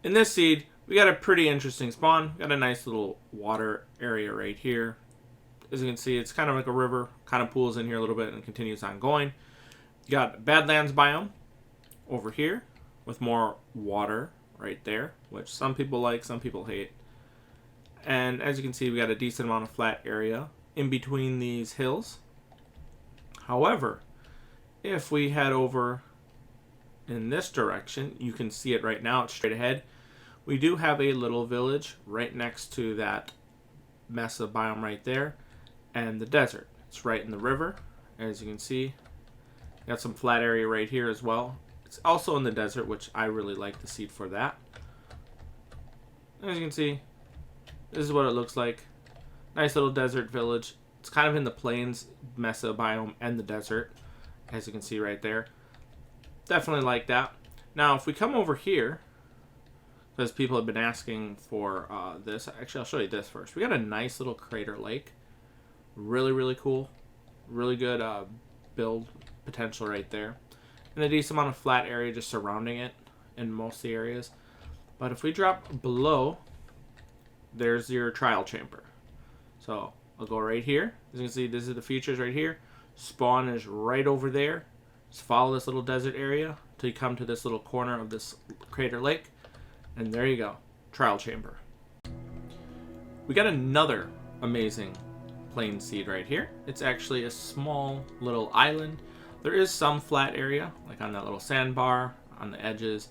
In this seed, we got a pretty interesting spawn. Got a nice little water area right here. As you can see, it's kind of like a river, kind of pools in here a little bit and continues on going. You got Badlands biome over here with more water right there, which some people like, some people hate. And as you can see, we got a decent amount of flat area in between these hills. However, if we head over in this direction, you can see it right now, it's straight ahead. We do have a little village right next to that mesa biome right there, and the desert. It's right in the river, as you can see. Got some flat area right here as well. It's also in the desert, which I really like the seed for that. As you can see, this is what it looks like. Nice little desert village. It's kind of in the plains, mesa biome, and the desert, as you can see right there. Definitely like that. Now, if we come over here, because people have been asking for this. Actually, I'll show you this first. We got a nice little crater lake. Really, really cool. Really good build potential right there. And a decent amount of flat area just surrounding it in most of the areas. But if we drop below, there's your trial chamber. So I'll go right here. As you can see, this is the features right here. Spawn is right over there. Just follow this little desert area until you come to this little corner of this crater lake. And there you go. Trial chamber. We got another amazing plain seed right here. It's actually a small little island. There is some flat area, like on that little sandbar on the edges,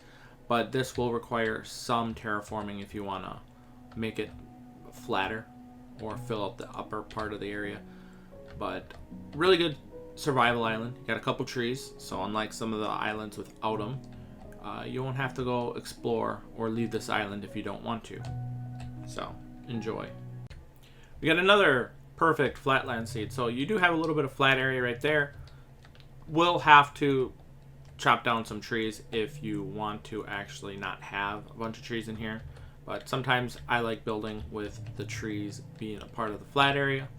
but this will require some terraforming if you want to make it flatter or fill up the upper part of the area. But really good survival island. You got a couple trees, so unlike some of the islands without them, you won't have to go explore or leave this island if you don't want to. So enjoy. We got another perfect flatland seed. So you do have a little bit of flat area right there. We'll have to chop down some trees if you want to actually not have a bunch of trees in here. But sometimes I like building with the trees being a part of the flat area.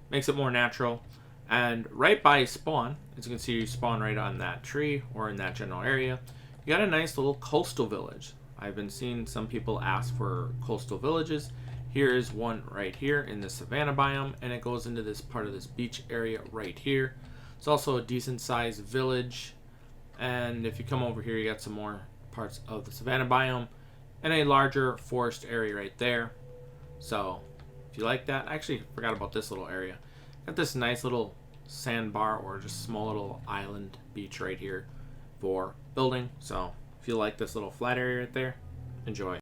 Makes it more natural. And right by spawn, as you can see, you spawn right on that tree or in that general area. You got a nice little coastal village. I've been seeing some people ask for coastal villages. Here is one right here in the savanna biome, and it goes into this part of this beach area right here. It's also a decent sized village. And if you come over here, you got some more parts of the savanna biome and a larger forest area right there. So if you like that, I actually forgot about this little area. Got this nice little sandbar or just small little island beach right here for building. So if you like this little flat area right there, enjoy.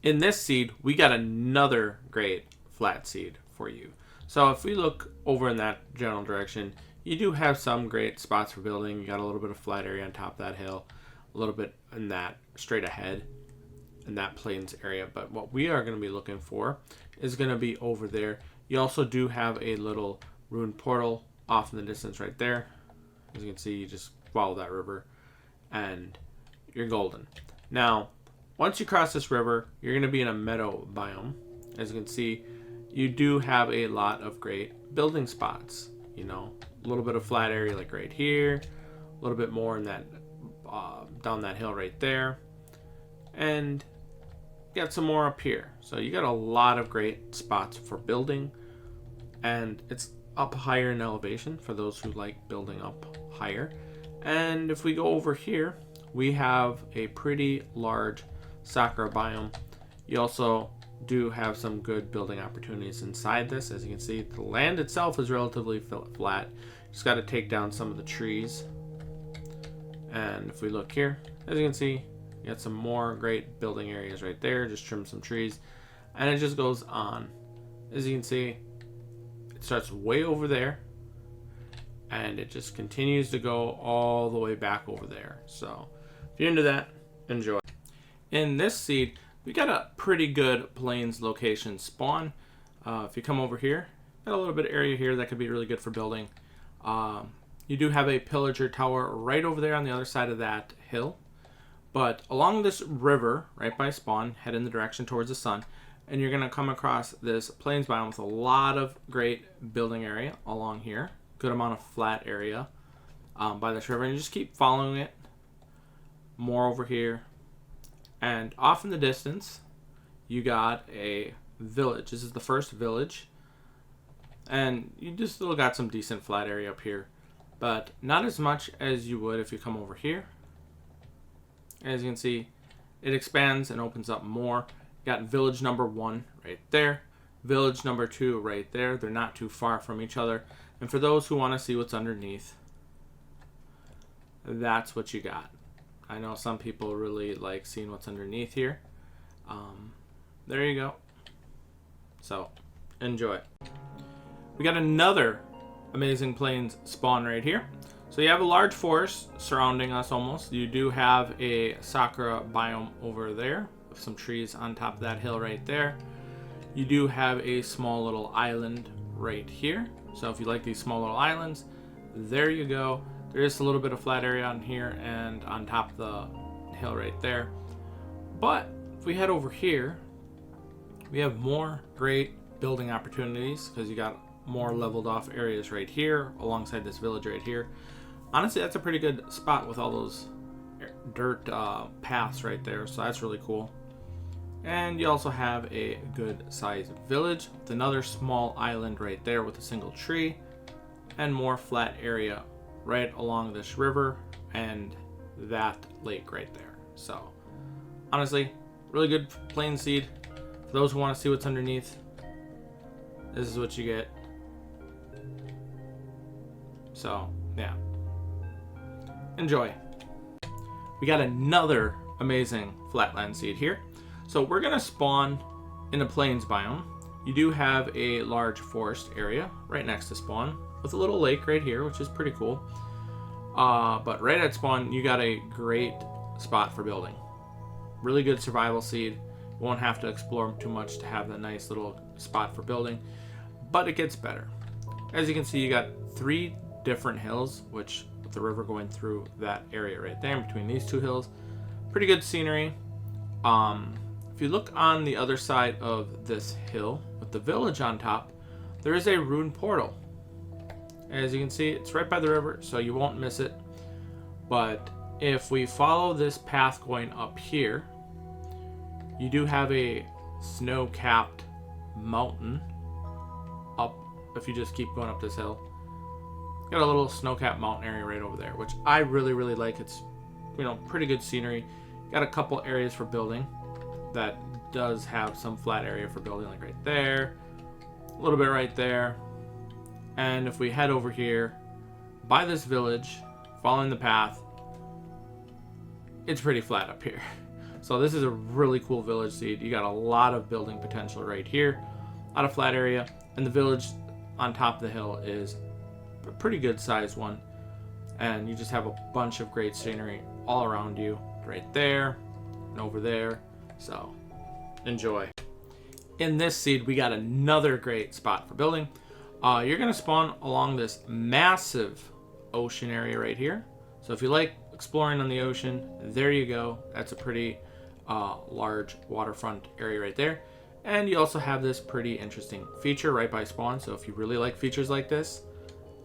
In this seed, we got another great flat seed for you. So if we look over in that general direction, you do have some great spots for building. You got a little bit of flat area on top of that hill, a little bit in that straight ahead in that plains area. But what we are going to be looking for is going to be over there. You also do have a little ruined portal off in the distance right there. As you can see, you just follow that river and you're golden. Now, once you cross this river, you're going to be in a meadow biome. As you can see, you do have a lot of great building spots. You know, a little bit of flat area like right here, a little bit more in that down that hill right there, and got some more up here. So you got a lot of great spots for building, and it's up higher in elevation for those who like building up higher. And if we go over here, we have a pretty large Sakura biome. You also do have some good building opportunities inside this. As you can see, the land itself is relatively flat. Just got to take down some of the trees. And if we look here, as you can see, you got some more great building areas right there. Just trim some trees, and it just goes on. As you can see, it starts way over there, and it just continues to go all the way back over there. So if you're into that, enjoy. In this seed, we got a pretty good plains location spawn. If you come over here, got a little bit of area here that could be really good for building. You do have a pillager tower right over there on the other side of that hill. But along this river, right by spawn, head in the direction towards the sun, and you're going to come across this plains biome with a lot of great building area along here. Good amount of flat area by this river, and you just keep following it. More over here. And off in the distance, you got a village. This is the first village. And you just still got some decent flat area up here. But not as much as you would if you come over here. As you can see, it expands and opens up more. You got village number 1 right there. Village number 2 right there. They're not too far from each other. And for those who want to see what's underneath, that's what you got. I know some people really like seeing what's underneath here. There you go. So, enjoy. We got another amazing plains spawn right here. So you have a large forest surrounding us almost. You do have a Sakura biome over there with some trees on top of that hill right there. You do have a small little island right here. So if you like these small little islands, there you go. There is a little bit of flat area on here and on top of the hill right there. But if we head over here, we have more great building opportunities because you got more leveled off areas right here alongside this village right here. Honestly, that's a pretty good spot with all those dirt paths right there, so that's really cool. And you also have a good sized village with another small island right there with a single tree and more flat area right along this river and that lake right there. So honestly, really good plain seed. For those who want to see what's underneath, this is what you get. So yeah, enjoy. We got another amazing flatland seed here. So we're gonna spawn in a plains biome. You do have a large forest area right next to spawn with a little lake right here, which is pretty cool. But right at spawn, you got a great spot for building. Really good survival seed. You won't have to explore too much to have that nice little spot for building, but it gets better. As you can see, you got 3 different hills, which with the river going through that area right there between these 2 hills. Pretty good scenery. If you look on the other side of this hill with the village on top, there is a rune portal. As you can see, it's right by the river, so you won't miss it. But if we follow this path going up here, you do have a snow-capped mountain up. If you just keep going up this hill, got a little snow-capped mountain area right over there, which I really like. It's, you know, pretty good scenery. Got a couple areas for building that does have some flat area for building, like right there, a little bit right there. And if we head over here by this village, following the path, it's pretty flat up here. So this is a really cool village seed. You got a lot of building potential right here, a lot of flat area, and the village on top of the hill is a pretty good sized one. And you just have a bunch of great scenery all around you, right there and over there. So enjoy. In this seed, we got another great spot for building. You're gonna spawn along this massive ocean area right here. So if you like exploring on the ocean, there you go. That's a pretty large waterfront area right there. And you also have this pretty interesting feature right by spawn. So if you really like features like this,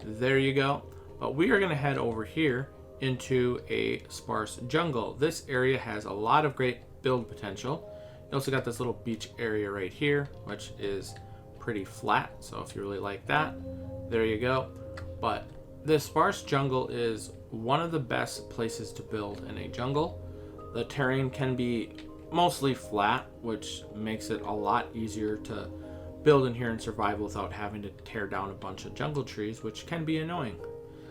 there you go. But we are gonna head over here into a sparse jungle. This area has a lot of great build potential. You also got this little beach area right here, which is pretty flat. So if you really like that, there you go. But this sparse jungle is one of the best places to build in a jungle. The terrain can be mostly flat, which makes it a lot easier to build in here and survive without having to tear down a bunch of jungle trees, which can be annoying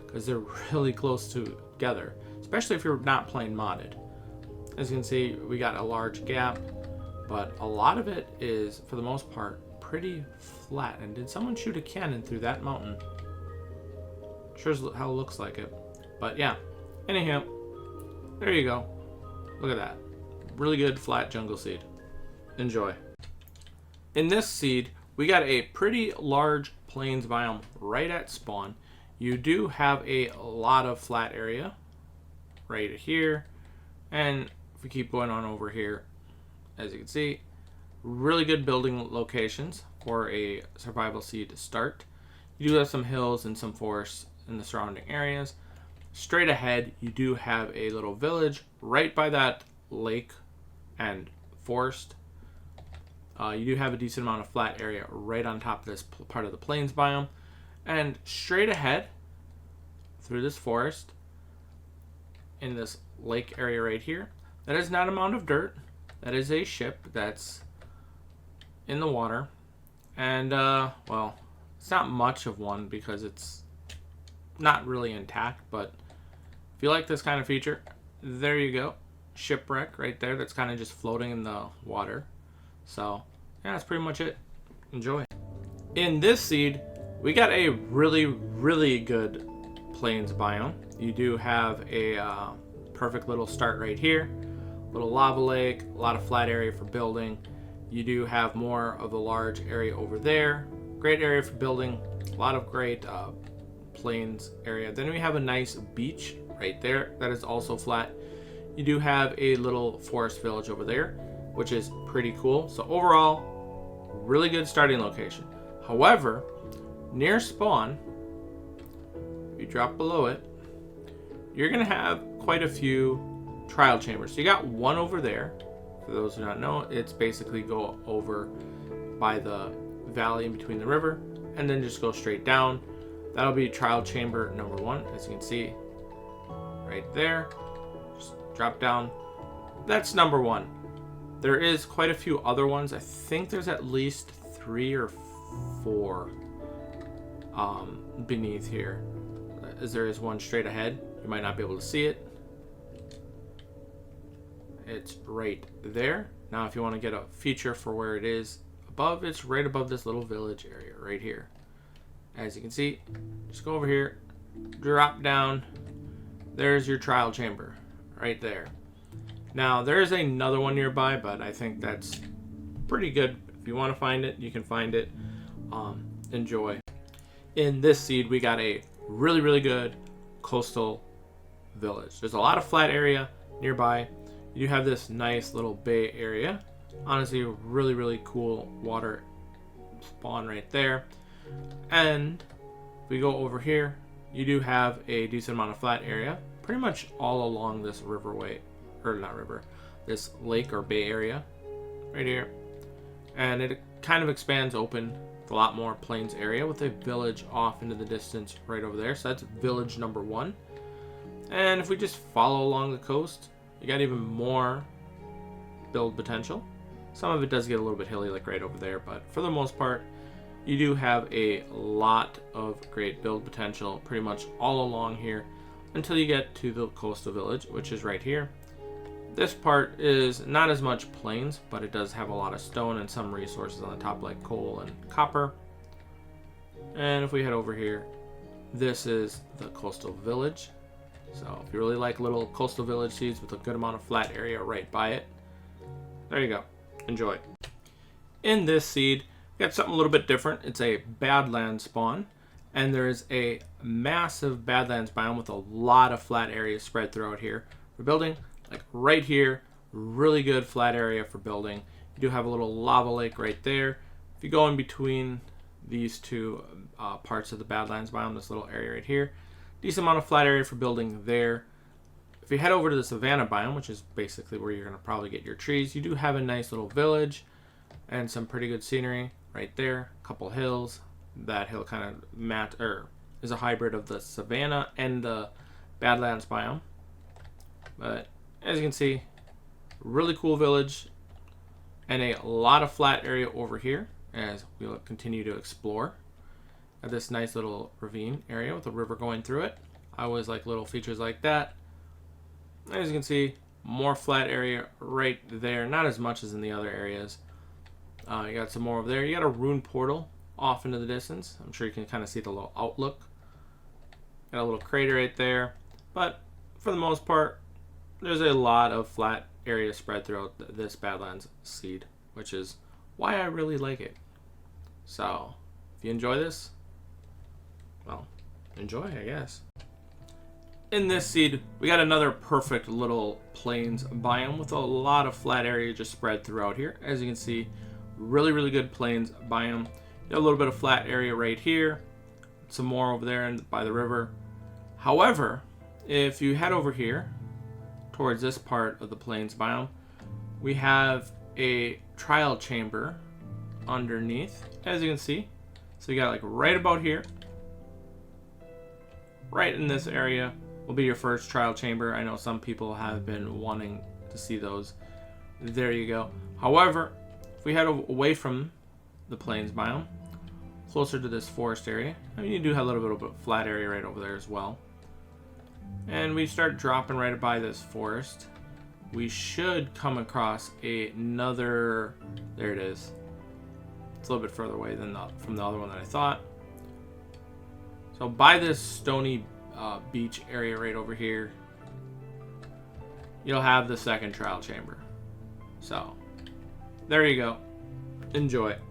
because they're really close together, especially if you're not playing modded. As you can see, we got a large gap, but a lot of it is, for the most part, pretty flat. And did someone shoot a cannon through that mountain? Sure as hell looks like it. But yeah, anyhow, there you go. Look at that. Really good flat jungle seed. Enjoy. In this seed, we got a pretty large plains biome right at spawn. You do have a lot of flat area right here. And if we keep going on over here, as you can see, really good building locations for a survival seed to start. You do have some hills and some forests in the surrounding areas. Straight ahead, you do have a little village right by that lake and forest. You do have a decent amount of flat area right on top of this part of the plains biome. And straight ahead through this forest, in this lake area right here, that is not a mound of dirt. That is a ship that's in the water. And, well, it's not much of one because it's not really intact. But if you like this kind of feature, there you go. Shipwreck right there that's kind of just floating in the water. So, yeah, that's pretty much it. Enjoy. In this seed, we got a really, really good plains biome. You do have a perfect little start right here. Little lava lake, a lot of flat area for building. You do have more of a large area over there. Great area for building. A lot of great plains area. Then we have a nice beach right there that is also flat. You do have a little forest village over there, which is pretty cool. So overall, really good starting location. However, near spawn, if you drop below it, you're going to have quite a few trial chambers. So you got one over there. For those who don't know, it's basically go over by the valley in between the river and then just go straight down. That'll be trial chamber number 1, as you can see right there. Just drop down. That's number 1. There is quite a few other ones. I think there's at least 3 or 4 beneath here, as there is one straight ahead. You might not be able to see it. It's right there. Now if you want to get a feature for where it is above, it's right above this little village area right here. As you can see, just go over here, drop down. There's your trial chamber right there. Now there is another one nearby, but I think that's pretty good. If you want to find it, you can find it. Enjoy. In this seed, we got a really, really good coastal village. There's a lot of flat area nearby. You have this nice little bay area. Honestly, a really, really cool water spawn right there. And if we go over here, you do have a decent amount of flat area pretty much all along this riverway, or not river, this lake or bay area right here. And it kind of expands open with a lot more plains area with a village off into the distance right over there. So that's village number 1. And if we just follow along the coast, you got even more build potential. Some of it does get a little bit hilly, like right over there, but for the most part, you do have a lot of great build potential pretty much all along here until you get to the coastal village, which is right here. This part is not as much plains, but it does have a lot of stone and some resources on the top like coal and copper. And if we head over here, this is the coastal village. So if you really like little coastal village seeds with a good amount of flat area right by it, there you go. Enjoy. In this seed, we got something a little bit different. It's a Badlands spawn, and there's a massive Badlands biome with a lot of flat area spread throughout here for building. Like right here, really good flat area for building. You do have a little lava lake right there. If you go in between these two parts of the Badlands biome, this little area right here, decent amount of flat area for building there. If you head over to the savanna biome, which is basically where you're going to probably get your trees, you do have a nice little village and some pretty good scenery right there. A couple hills. That hill kind of is a hybrid of the savanna and the Badlands biome. But as you can see, really cool village and a lot of flat area over here as we'll continue to explore. This nice little ravine area with a river going through it. I always like little features like that. As you can see, more flat area right there. Not as much as in the other areas. You got some more over there. You got a rune portal off into the distance. I'm sure you can kind of see the little outlook. Got a little crater right there. But for the most part, there's a lot of flat area spread throughout this Badlands seed, which is why I really like it. So, if you enjoy this, well, enjoy, I guess. In this seed, we got another perfect little plains biome with a lot of flat area just spread throughout here. As you can see, really, really good plains biome. You got a little bit of flat area right here, some more over there by the river. However, if you head over here towards this part of the plains biome, we have a trial chamber underneath, as you can see. So you got like right about here, right in this area will be your first trial chamber. I know some people have been wanting to see those. There you go. However, if we head away from the plains biome, closer to this forest area, I mean, you do have a little bit of a flat area right over there as well. And we start dropping right by this forest. We should come across another, there it is. It's a little bit further away than from the other one that I thought. So by this stony beach area right over here, you'll have the second trial chamber. So there you go. Enjoy.